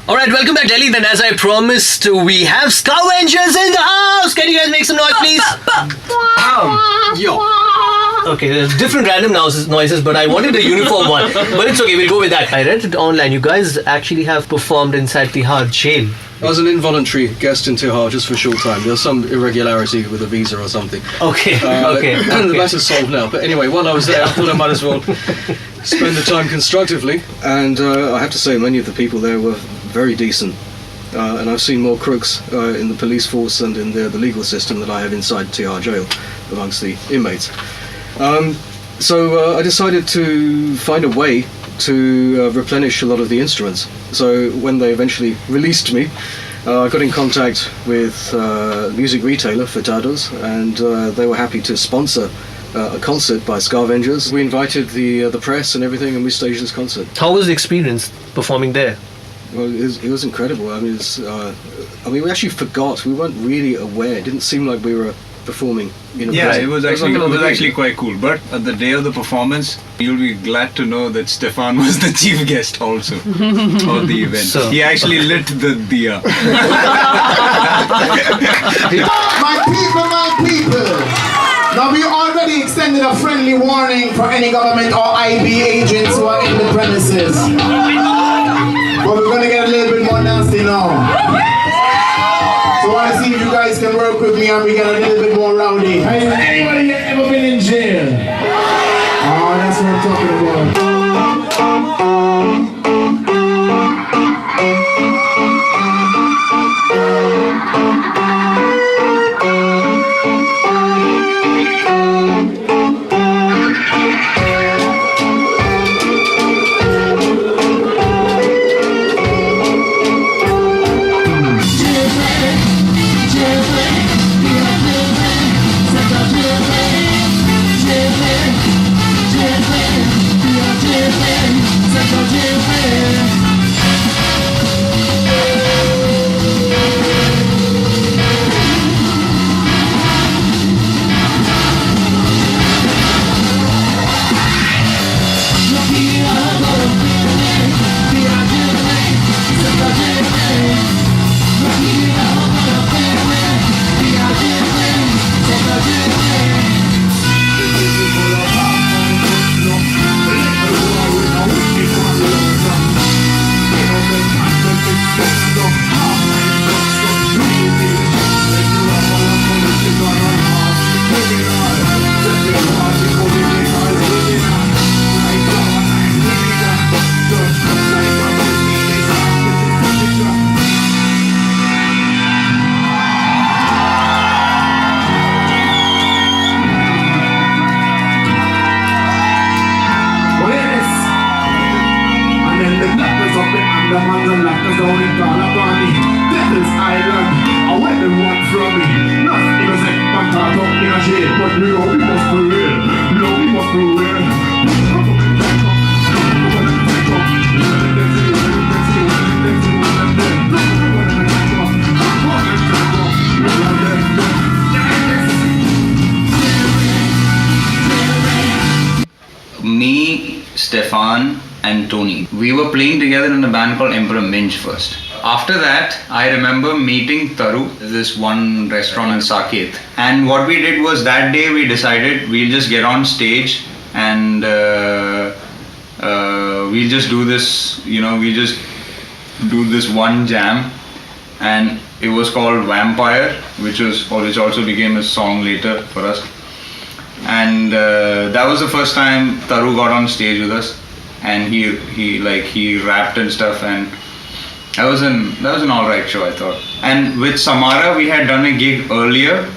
Alright, welcome back Delhi. Then as I promised, we have Ska Vengers in the house. Can you guys make some noise please? Yo. Okay, there's different random noises, but I wanted a uniform one. But it's okay, we'll go with that. I read it online. You guys actually have performed inside Tihar jail. I was an involuntary guest in Tihar just for a short time. There was some irregularity with a visa or something. Okay, The matter's solved now. But anyway, while I was there, I thought I might as well spend the time constructively. And I have to say, many of the people there were very decent. And I've seen more crooks in the police force and in the legal system than I have inside Tihar jail amongst the inmates. So I decided to find a way to replenish a lot of the instruments. So when they eventually released me, I got in contact with a music retailer, Furtados, and they were happy to sponsor a concert by Ska Vengers. We invited the press and everything, and we staged this concert. How was the experience performing there? Well, it was incredible. I mean, we actually forgot. We weren't really aware. It didn't seem like we were performing in a prison. It was actually quite cool. But at the day of the performance, you'll be glad to know that Stefan was the chief guest also of the event. So, he actually lit the diya. My people. Now we already extended a friendly warning for any government or IB agents who are in the premises. But we're going to get a little bit more nasty now. So I want to see if you guys can work with me and we get a little bit more rowdy. Has anybody ever been in jail? Oh, that's what I'm talking about. Me, Stefan and Tony. We were playing together in a band called Emperor Minch first. After that, I remember meeting Taru, this one restaurant in Saket. And what we did was that day we decided we'll just get on stage and we'll just do this, we just do this one jam. And it was called Vampire, which also became a song later for us. And that was the first time Taru got on stage with us, and he rapped and stuff, and that was an alright show, I thought. And with Samara we had done a gig earlier,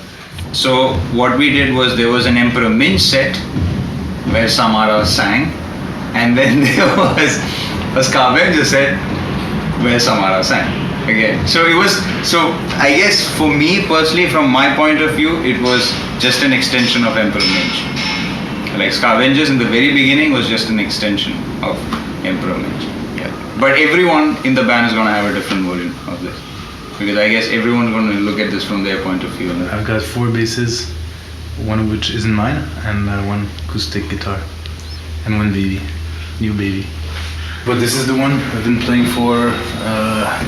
so what we did was there was an Emperor Minch set where Samara sang, and then there was a Ska Vengers set where Samara sang again. So I guess for me personally, from my point of view, it was just an extension of Emperor Minch. Like Ska Vengers in the very beginning was just an extension of Emperor Minch. Yeah. But everyone in the band is going to have a different version of this, because I guess everyone's going to look at this from their point of view. I've got 4 basses, one of which isn't mine, and one acoustic guitar. and one baby, new baby. But this is the one I've been playing for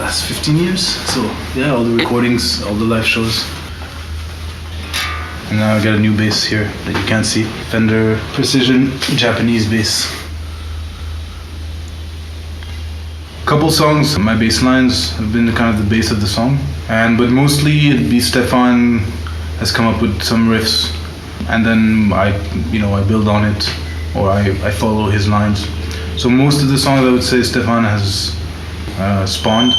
last 15 years. So yeah, all the recordings, all the live shows. And now I got a new bass here that you can't see. Fender Precision Japanese bass. Couple songs, my bass lines have been kind of the base of the song. But mostly it'd be Stefan has come up with some riffs. And then I build on it, or I follow his lines. So most of the songs I would say Stefan has spawned.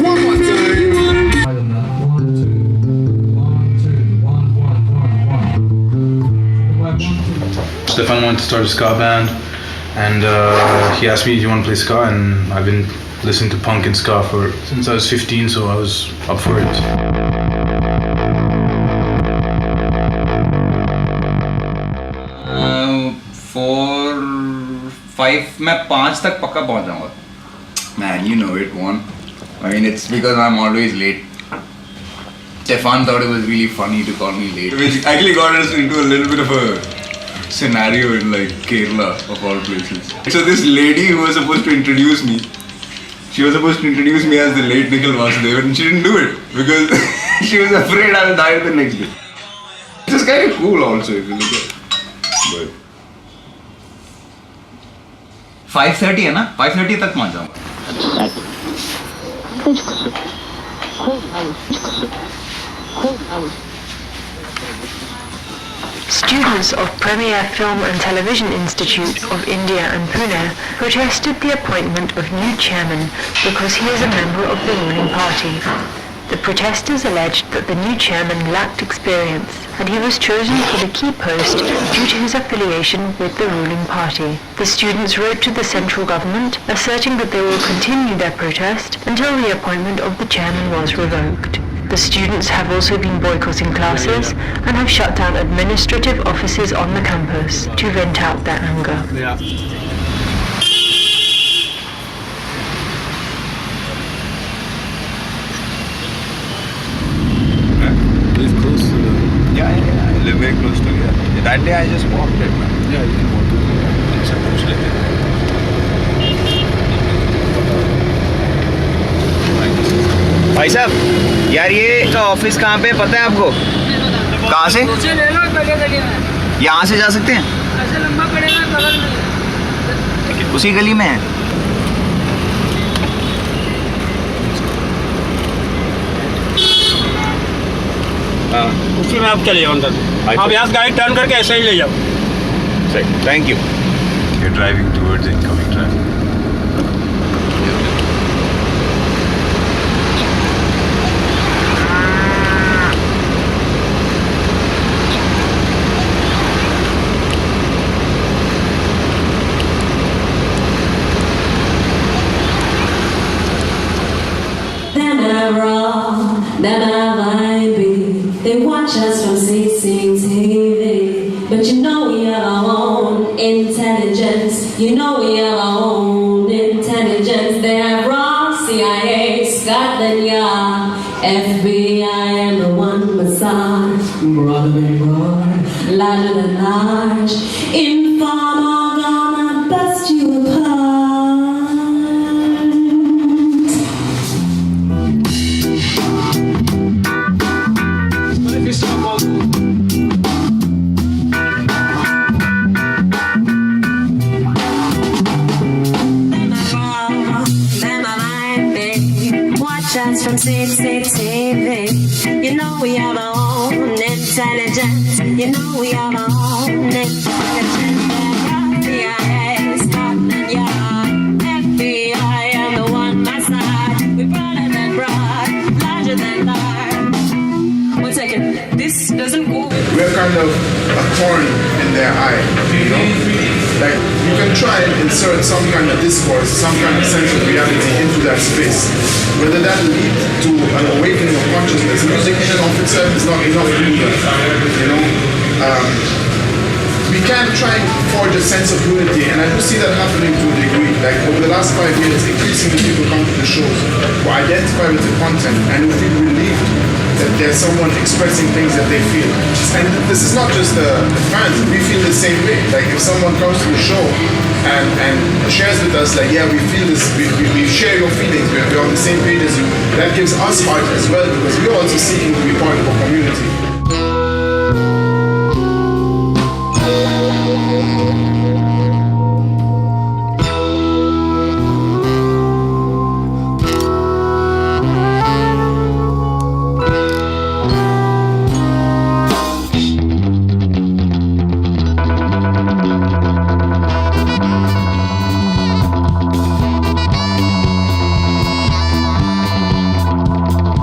One more time. Stefan wanted to start a ska band, and he asked me, "Do you want to play ska?" And I've been listening to punk and ska since I was 15, so I was up for it. मैं 5 तक पक्का पहुंच जाऊंगा. Man, you know it, one. I mean, it's because I'm always late. Stefan thought it was really funny to call me late, which actually got us into a little bit of a scenario in like Kerala of all places. So this lady who was supposed to introduce me, she was supposed to introduce me as the late Nikhil Vasudev, and she didn't do it because she was afraid I'll die the next day. It's kind of cool also if you look at it. 5:30 है ना? 5:30 तक पहुंच जाऊंगा. Students of Premier Film and Television Institute of India and Pune protested the appointment of new chairman because he is a member of the ruling party. The protesters alleged that the new chairman lacked experience and he was chosen for the key post due to his affiliation with the ruling party. The students wrote to the central government asserting that they will continue their protest until the appointment of the chairman was revoked. The students have also been boycotting classes and have shut down administrative offices on the campus to vent out their anger. Yeah, I live very close to here. That day I just walked it, man. Yeah, you can walk it. भाई साहब, यार ये office कहाँ पे पता है आपको? कहाँ से? यहाँ से जा सकते हैं? उसी गली में है. उसी में आप चले जाओ अंदर. आप यहाँ से गाड़ी टर्न करके ऐसे ही ले जाओ. सही, thank you. You're driving towards incoming traffic. They watch us from CCTV, but you know we have our own intelligence. You know we have our own intelligence. They have raw CIA, Scotland Yard, FBI, and the one Mossad, broader than broad, larger than large. Informer gonna bust you apart. From CCTV, you know we have our own intelligence. You know we have our own intelligence. CIA, Scotland Yard, FBI, and the one Mossad. We broader than broad, larger than large. 1 second, this doesn't go. We're kind of a thorn in their eye, you know? Like, you can try and insert some kind of discourse, some kind of sense of reality into that space. Whether that leads to an awakening of consciousness, music in and of itself is not enough either, you know? We can try and forge a sense of unity, and I do see that happening to a degree. Like, over the last 5 years, increasingly people come to the shows who identify with the content and who feel relieved that there's someone expressing things that they feel. And this is not just the fans, we feel the same way. Like if someone comes to the show and shares with us like, yeah, we feel this, we share your feelings, we're on the same page as you, that gives us heart as well, because we're also seeking to be part of a community.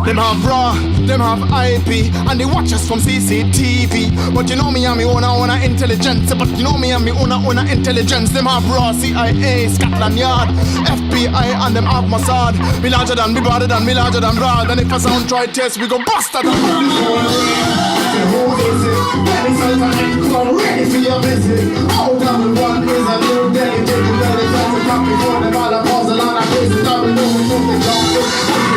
Them have raw, them have IP, and they watch us from CCTV. But you know me and me own intelligence. But you know me and me own intelligence. Them have raw, CIA, Scotland Yard, FBI, and them have Mossad. Be larger than, be broader than, be larger than broad. And if a sound try test, we go bust that. Ready for your visit. All double one is a little delicate. You better try to come before them all. I pause a lot of cases. Double no, we move the jungle. We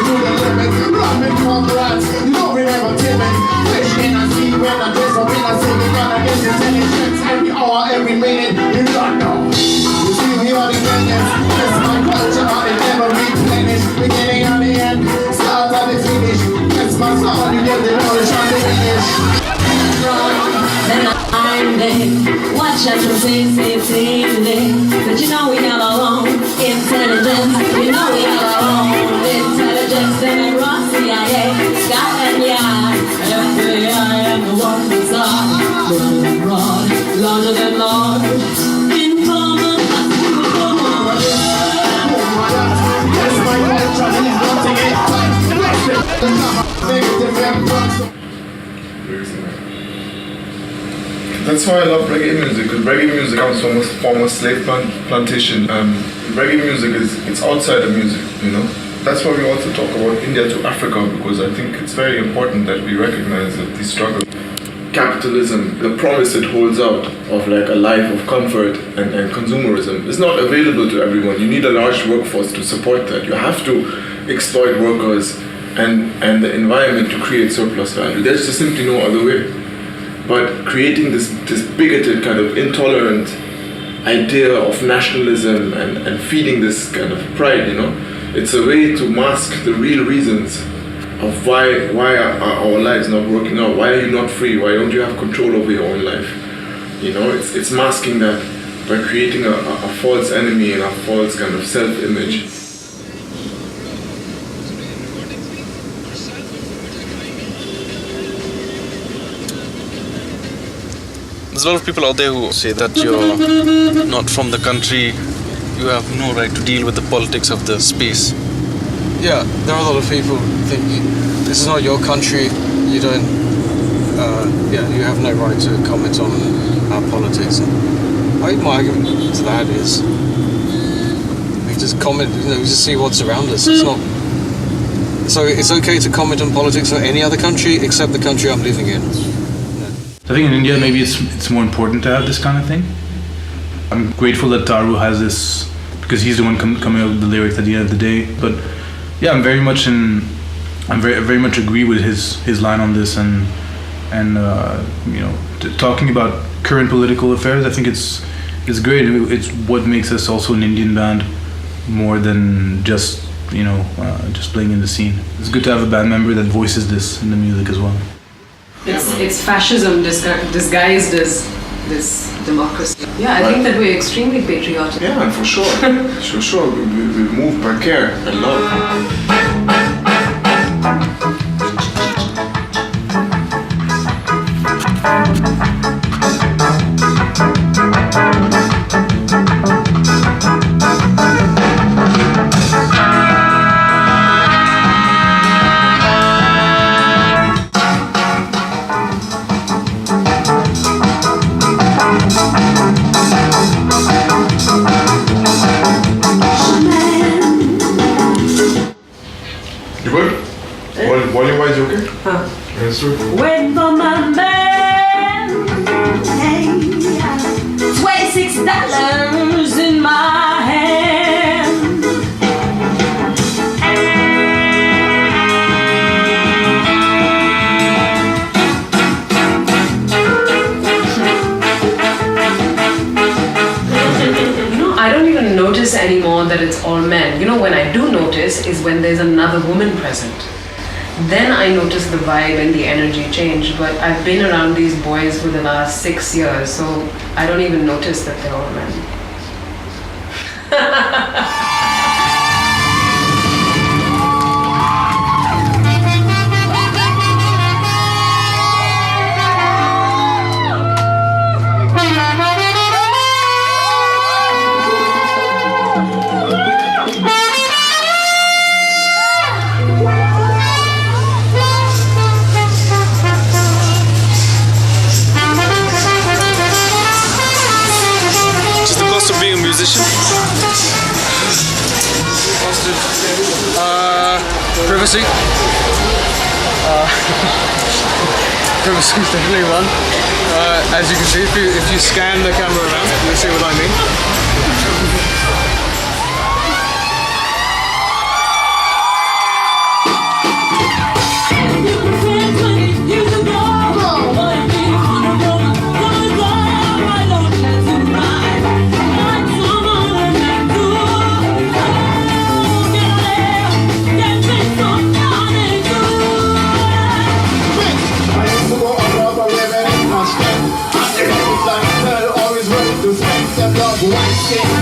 do the limit. Ramen congrats. You know we never timid. Fish in a sea when I dress up in a sea. We gonna get intelligence every hour, every minute. You don't know. You see we are the Kenyans. That's my culture. I never replenish. Beginning and the end. Start and the finish. That's my song. You get the knowledge and the finish. Then I'm there, watch us from CCTV. But you know we have our own intelligence. You know we have our own intelligence. Then I'm raw CIA, Scotland Yard, FBI, and the one beside. Running broad, larger than large. Informer, That's my culture. He's wanting it. That's why I love reggae music, because reggae music comes from a former slave plantation. Reggae music it's outside of music, you know. That's why we also talk about India to Africa, because I think it's very important that we recognize that these struggles. Capitalism, the promise it holds out of like a life of comfort and consumerism is not available to everyone. You need a large workforce to support that. You have to exploit workers and the environment to create surplus value. There's just simply no other way. But creating this bigoted kind of intolerant idea of nationalism and feeding this kind of pride, you know, it's a way to mask the real reasons of why are our lives not working out. Why are you not free? Why don't you have control over your own life? You know, it's masking that by creating a false enemy and a false kind of self-image. There's a lot of people out there who say that you're not from the country, you have no right to deal with the politics of the space. Yeah, there are a lot of people who think this is not your country, you don't, you have no right to comment on our politics. My argument to that is, we just comment, you know, we just see what's around us. It's not, so it's okay to comment on politics of any other country except the country I'm living in. I think in India maybe it's more important to have this kind of thing. I'm grateful that Taru has this, because he's the one coming up with the lyrics at the end of the day. But yeah, I very much agree with his line on this, and you know, talking about current political affairs. I think it's great. It's what makes us also an Indian band more than just, you know, just playing in the scene. It's good to have a band member that voices this in the music as well. It's fascism disguised as this democracy. Yeah, I think that we're extremely patriotic. Yeah, and for sure, we move by care and love. You good? Volume-wise, you okay? Huh. Let's do it. waiting for my man. Hey, $26 in my hand. notice anymore that it's all men. You know, when I do notice is when there's another woman present. Then I notice the vibe and the energy change. But I've been around these boys for the last 6 years, so I don't even notice that they're all men. Privacy. Privacy is definitely one. As you can see, if you scan the camera around, you'll see what I mean.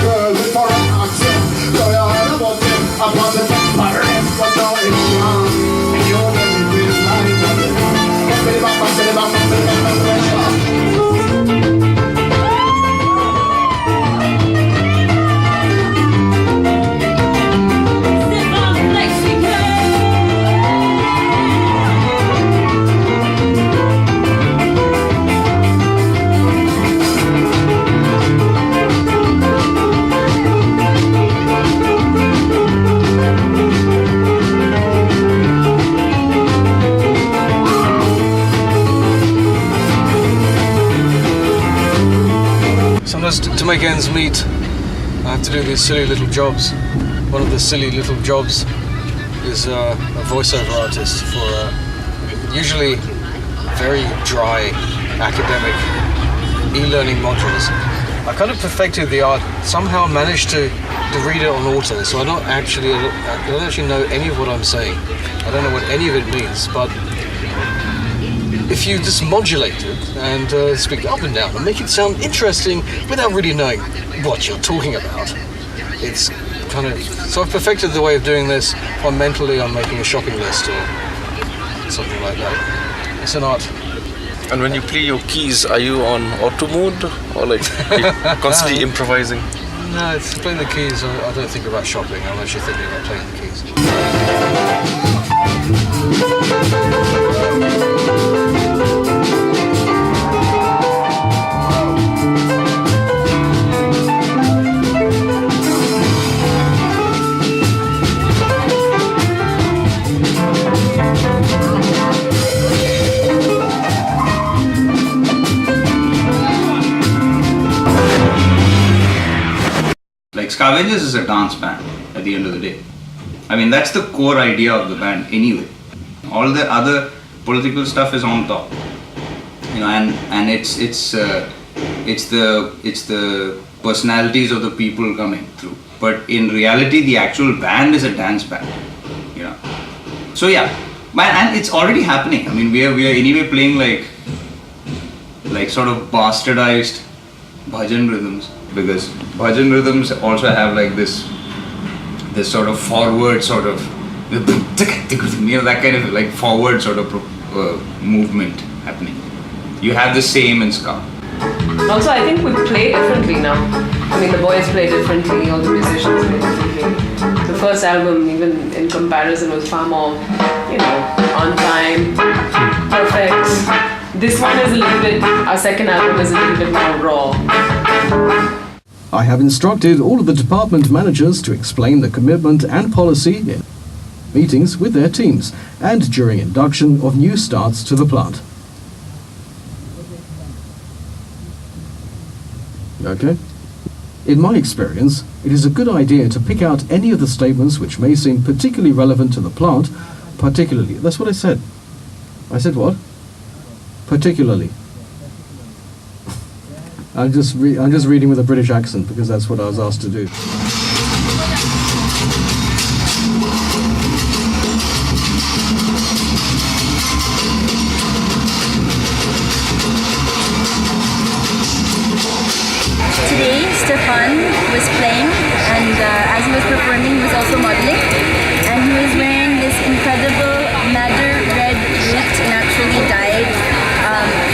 Girl with foreign accent, so you heard about them, about the parents, but now it's gone. And you never realize To make ends meet, I have to do these silly little jobs. One of the silly little jobs is a voiceover artist for usually very dry academic e-learning modules. I kind of perfected the art, somehow managed to read it on auto, so I don't actually know any of what I'm saying. I don't know what any of it means, but if you just modulate it and speak up and down and make it sound interesting without really knowing what you're talking about, it's kind of... So I've perfected the way of doing this when mentally I'm making a shopping list or something like that. It's an art. And when you play your keys, are you on auto mode or like constantly improvising? No, it's playing the keys. I don't think about shopping. I'm actually thinking about playing the keys. Like Ska Vengers is a dance band at the end of the day. I mean, that's the core idea of the band anyway. All the other political stuff is on top, you know, and it's the personalities of the people coming through. But in reality, the actual band is a dance band, you know. So yeah, man, and it's already happening. I mean, we are anyway playing like sort of bastardized bhajan rhythms, because bhajan rhythms also have like this sort of forward sort of, you know, that kind of like forward sort of movement happening. You have the same in ska. Also, I think we play differently now. I mean, the boys play differently, all the musicians play differently. The first album, even in comparison, was far more, you know, on time, perfect. This one is a little bit, our second album is a little bit more raw. I have instructed all of the department managers to explain the commitment and policy in meetings with their teams and during induction of new starts to the plant. Okay? In my experience, it is a good idea to pick out any of the statements which may seem particularly relevant to the plant, particularly... That's what I said. I said what? Particularly. I'm just reading with a British accent because that's what I was asked to do. Stefan was playing, and as he was performing, he was also modeling, and he was wearing this incredible madder red root, naturally dyed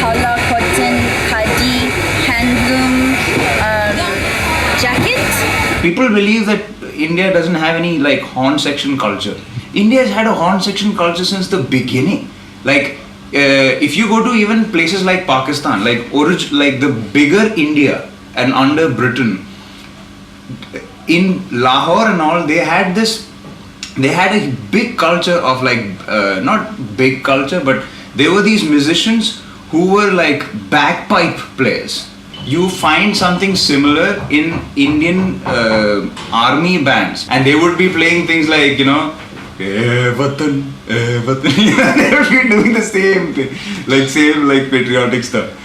Hala cotton khadi handloom jacket. People believe that India doesn't have any like horn section culture. India has had a horn section culture since the beginning. Like if you go to even places like Pakistan, like the bigger India and under Britain, in Lahore and all, they had a big culture of like not big culture, but there were these musicians who were like bagpipe players. You find something similar in Indian army bands, and they would be playing things like, you know, Vatan, Vatan. They would be doing the same thing, like patriotic stuff.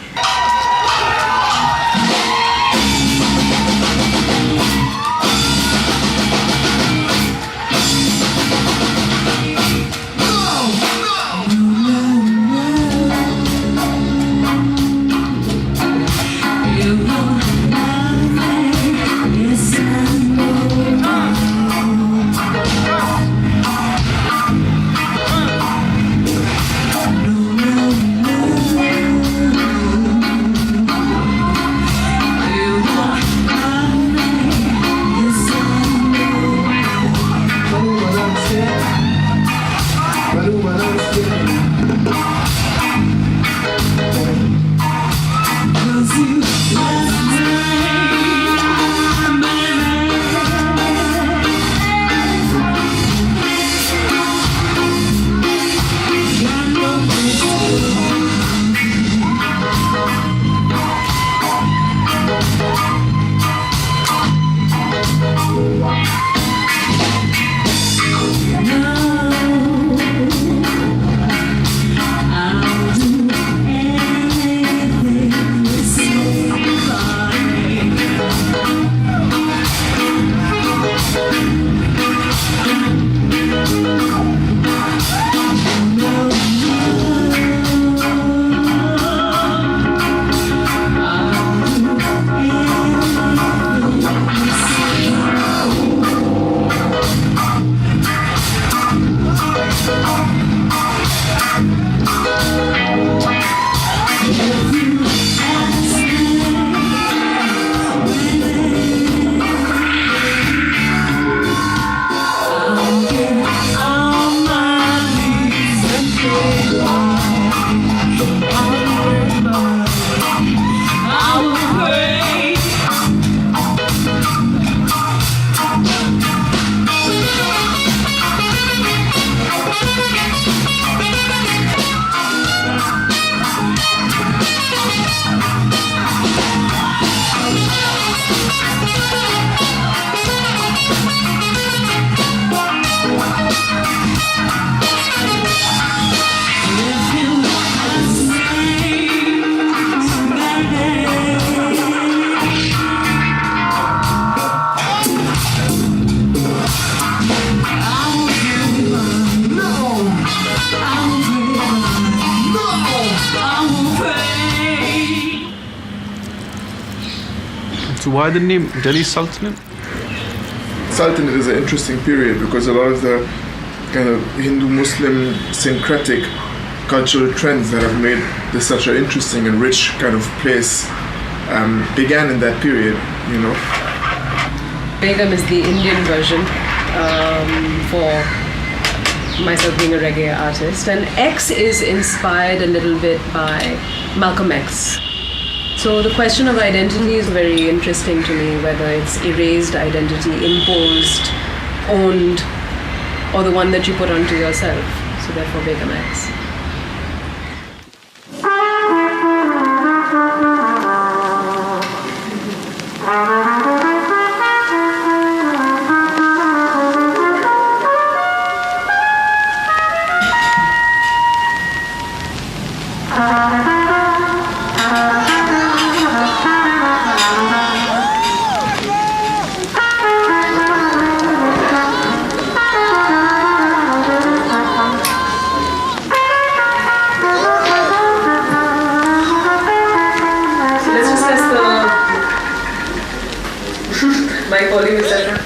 So why the name Delhi Sultanate? Sultanate is an interesting period because a lot of the kind of Hindu-Muslim syncretic cultural trends that have made this such an interesting and rich kind of place began in that period, you know. Begum is the Indian version for myself being a reggae artist, and X is inspired a little bit by Malcolm X. So the question of identity is very interesting to me, whether it's erased identity, imposed, owned, or the one that you put onto yourself. So therefore Begum X. Mike calling, etc.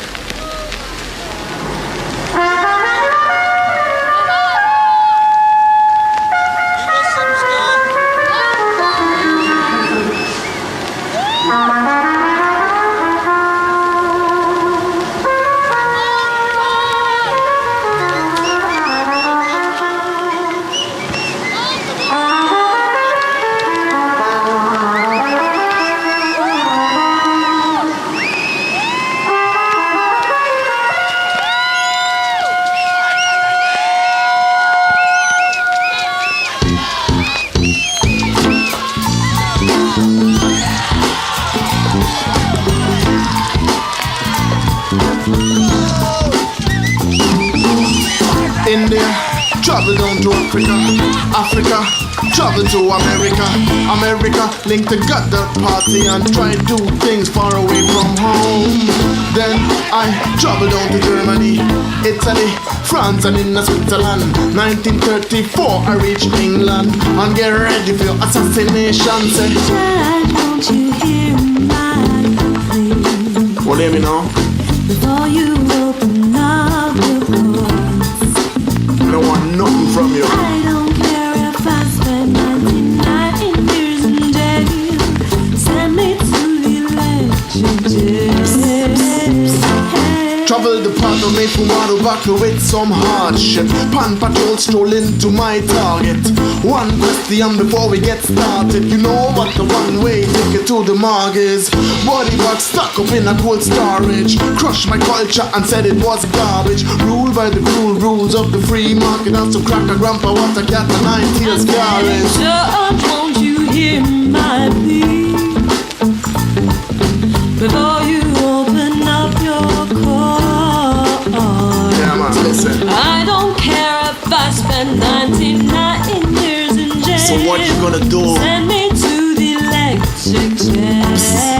India, travel down to Africa, Africa, travel to America, America, link the gather party and try to do things far away from home. Then I travel down to Germany, Italy, France and in Switzerland. 1934 I reach England and get ready for your assassination. Say, Dad, won't you hear my plea? well, hear me now. Before you open up your doors, I don't want nothing from you. I don't care if I spend 99 years in jail. Send me to the electric jail. Travel the path of made from water battle with some hardship. Pan patrol stroll into my target. One question before we get started. You know what the one-way ticket to the mark is. Body bag stuck up in a cold storage. Crushed my culture and said it was garbage. Ruled by the cruel rules of the free market. And some cracker grandpa what a cat and 9 tears garland. George, won't you hear my plea? Before you open up your car, yeah, man, listen. I don't care if I spend 99 years in jail. So what you gonna do? Send me to the electric chair.